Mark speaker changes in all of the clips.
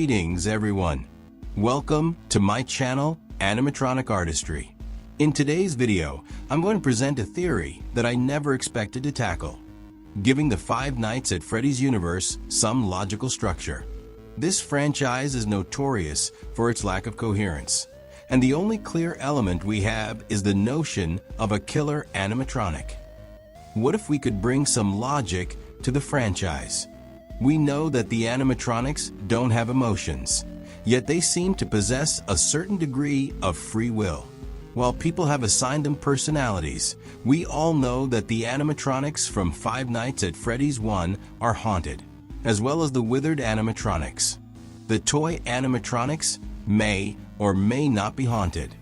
Speaker 1: Greetings everyone. Welcome to my channel, Animatronic-Artistry. In today's video, I'm going to present a theory that I never expected to tackle, giving the Five Nights at Freddy's universe some logical structure. This franchise is notorious for its lack of coherence, and the only clear element we have is the notion of a killer animatronic. What if we could bring some logic to the franchise? We know that the animatronics don't have emotions, yet they seem to possess a certain degree of free will. While people have assigned them personalities, we all know that the animatronics from Five Nights at Freddy's 1 are haunted, as well as the withered animatronics. The toy animatronics may or may not be haunted.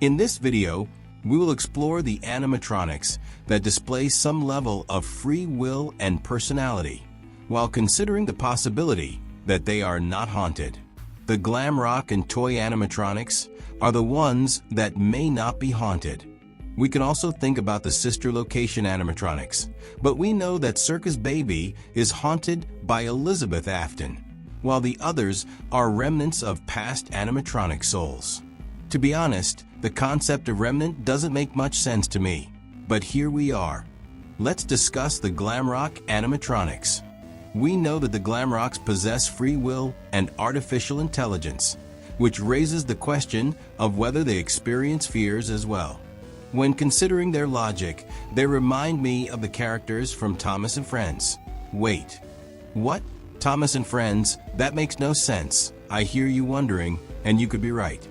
Speaker 1: In this video, we will explore the animatronics that display some level of free will and personality, while considering the possibility that they are not haunted. The glam rock and toy animatronics are the ones that may not be haunted. We can also think about the sister location animatronics, but we know that Circus Baby is haunted by Elizabeth Afton, while the others are remnants of past animatronic souls. To be honest, the concept of remnant doesn't make much sense to me, but here we are. Let's discuss the glam rock animatronics. We know that the Glamrocks possess free will and artificial intelligence, which raises the question of whether they experience fears as well. When considering their logic, they remind me of the characters from Thomas and Friends. Wait, what? Thomas and Friends? That makes no sense. I hear you wondering, and you could be right.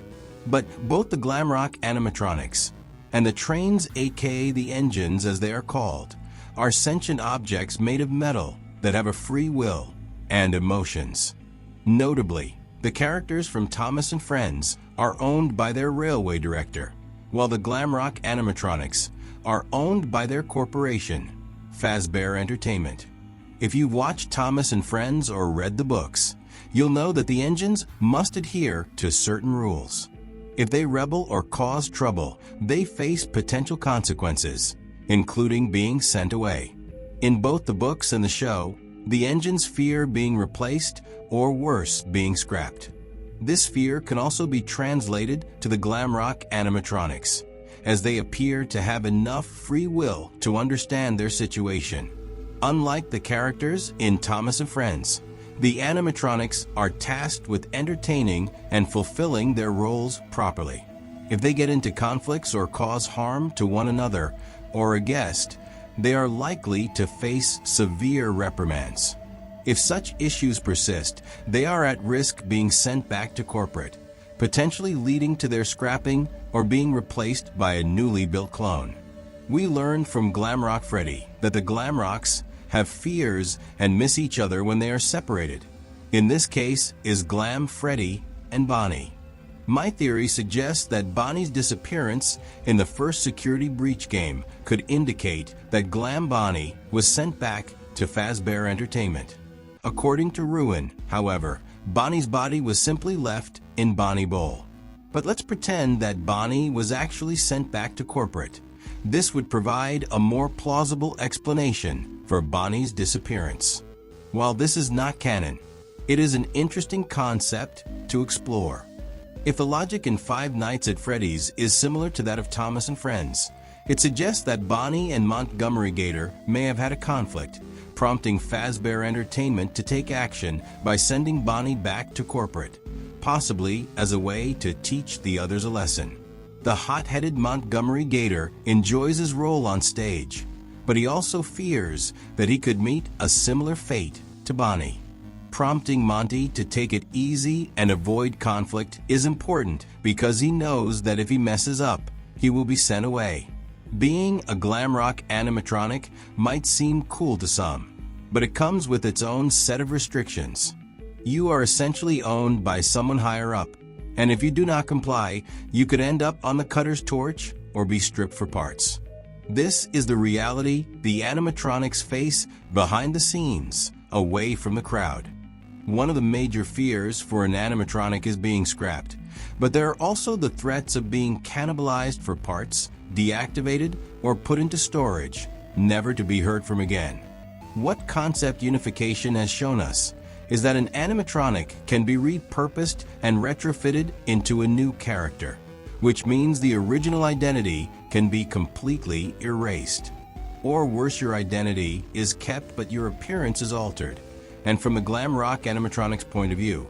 Speaker 1: But both the Glamrock animatronics and the trains, aka the engines as they are called, are sentient objects made of metal that have a free will and emotions. Notably, the characters from Thomas and Friends are owned by their railway director, while the Glamrock animatronics are owned by their corporation, Fazbear Entertainment. If you've watched Thomas and Friends or read the books, you'll know that the engines must adhere to certain rules. If they rebel or cause trouble, they face potential consequences, including being sent away. In both the books and the show, the engines fear being replaced or worse, being scrapped. This fear can also be translated to the Glamrock animatronics, as they appear to have enough free will to understand their situation. Unlike the characters in Thomas and Friends, the animatronics are tasked with entertaining and fulfilling their roles properly. If they get into conflicts or cause harm to one another or a guest, they are likely to face severe reprimands. If such issues persist, they are at risk being sent back to corporate, potentially leading to their scrapping or being replaced by a newly built clone. We learned from Glamrock Freddy that the Glamrocks have fears and miss each other when they are separated. In this case is Glam Freddy and Bonnie. My theory suggests that Bonnie's disappearance in the first security breach game could indicate that Glam Bonnie was sent back to Fazbear Entertainment. According to Ruin, however, Bonnie's body was simply left in Bonnie Bowl. But let's pretend that Bonnie was actually sent back to corporate. This would provide a more plausible explanation for Bonnie's disappearance. While this is not canon, it is an interesting concept to explore. If the logic in Five Nights at Freddy's is similar to that of Thomas and Friends, it suggests that Bonnie and Montgomery Gator may have had a conflict, prompting Fazbear Entertainment to take action by sending Bonnie back to corporate, possibly as a way to teach the others a lesson. The hot-headed Montgomery Gator enjoys his role on stage, but he also fears that he could meet a similar fate to Bonnie. Prompting Monty to take it easy and avoid conflict is important because he knows that if he messes up, he will be sent away. Being a Glamrock animatronic might seem cool to some, but it comes with its own set of restrictions. You are essentially owned by someone higher up, and if you do not comply, you could end up on the cutter's torch or be stripped for parts. This is the reality the animatronics face behind the scenes, away from the crowd. One of the major fears for an animatronic is being scrapped, but there are also the threats of being cannibalized for parts, deactivated, or put into storage, never to be heard from again. What concept unification has shown us is that an animatronic can be repurposed and retrofitted into a new character, which means the original identity can be completely erased. Or worse, your identity is kept but your appearance is altered. And from a glam rock animatronic's point of view,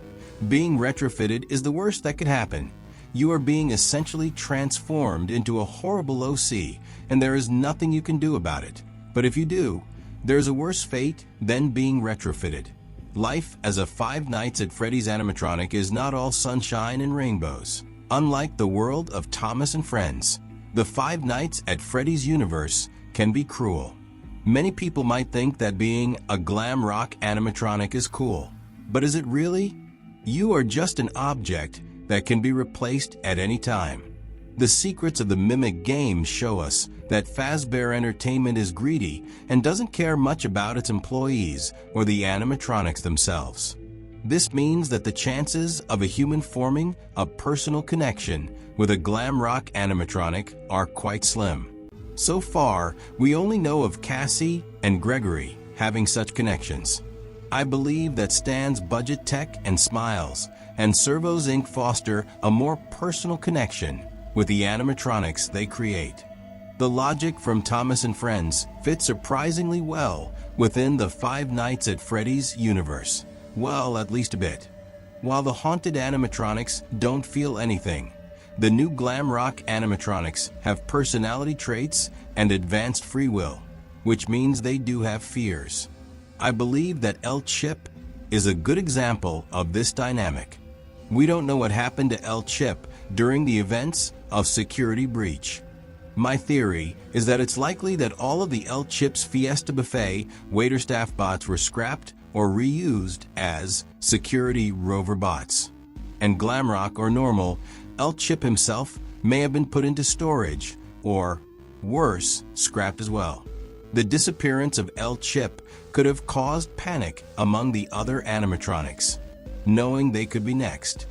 Speaker 1: being retrofitted is the worst that could happen. You are being essentially transformed into a horrible OC, and there is nothing you can do about it. But if you do, there's a worse fate than being retrofitted. Life as a Five Nights at Freddy's animatronic is not all sunshine and rainbows. Unlike the world of Thomas and Friends, the Five Nights at Freddy's universe can be cruel. Many people might think that being a glam rock animatronic is cool. But is it really? You are just an object that can be replaced at any time. The secrets of the Mimic Games show us that Fazbear Entertainment is greedy and doesn't care much about its employees or the animatronics themselves. This means that the chances of a human forming a personal connection with a glam rock animatronic are quite slim. So far, we only know of Cassie and Gregory having such connections. I believe that Stan's Budget Tech and Smiles and Servos Inc. foster a more personal connection with the animatronics they create. The logic from Thomas and Friends fits surprisingly well within the Five Nights at Freddy's universe. Well, at least a bit. While the haunted animatronics don't feel anything, the new glam rock animatronics have personality traits and advanced free will, which means they do have fears. I believe that El Chip is a good example of this dynamic. We don't know what happened to El Chip during the events of Security Breach. My theory is that it's likely that all of the El Chip's Fiesta Buffet waiterstaff bots were scrapped or reused as security rover bots. And Glamrock or normal, El Chip himself may have been put into storage or, worse, scrapped as well. The disappearance of El Chip could have caused panic among the other animatronics, knowing they could be next.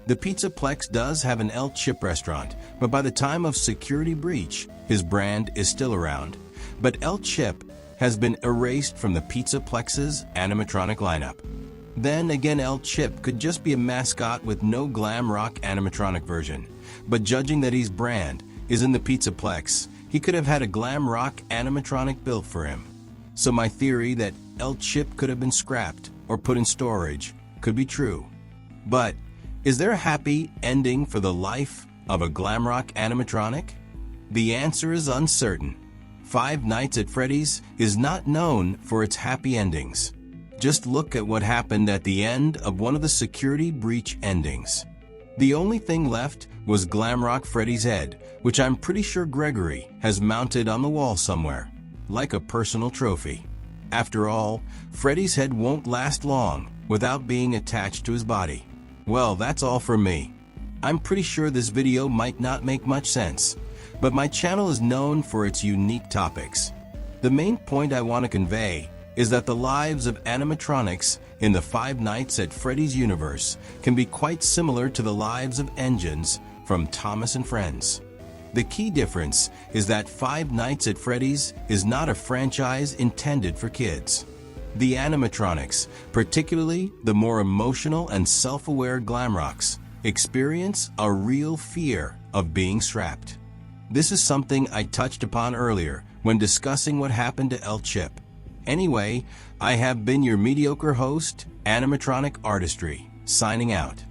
Speaker 1: The Pizzaplex does have an El Chip restaurant, but by the time of Security Breach, his brand is still around. But El Chip has been erased from the Pizzaplex's animatronic lineup. Then again, El Chip could just be a mascot with no glam rock animatronic version. But judging that his brand is in the Pizzaplex, he could have had a glam rock animatronic built for him. So my theory that El Chip could have been scrapped or put in storage could be true. But is there a happy ending for the life of a glam rock animatronic? The answer is uncertain. Five Nights at Freddy's is not known for its happy endings. Just look at what happened at the end of one of the Security Breach endings. The only thing left was Glamrock Freddy's head, which I'm pretty sure Gregory has mounted on the wall somewhere, like a personal trophy. After all, Freddy's head won't last long without being attached to his body. Well, that's all from me. I'm pretty sure this video might not make much sense, but my channel is known for its unique topics. The main point I want to convey is that the lives of animatronics in the Five Nights at Freddy's universe can be quite similar to the lives of engines from Thomas and Friends. The key difference is that Five Nights at Freddy's is not a franchise intended for kids. The animatronics, particularly the more emotional and self-aware Glamrocks, experience a real fear of being strapped. This is something I touched upon earlier when discussing what happened to El Chip. Anyway, I have been your mediocre host, Animatronic-Artistry, signing out.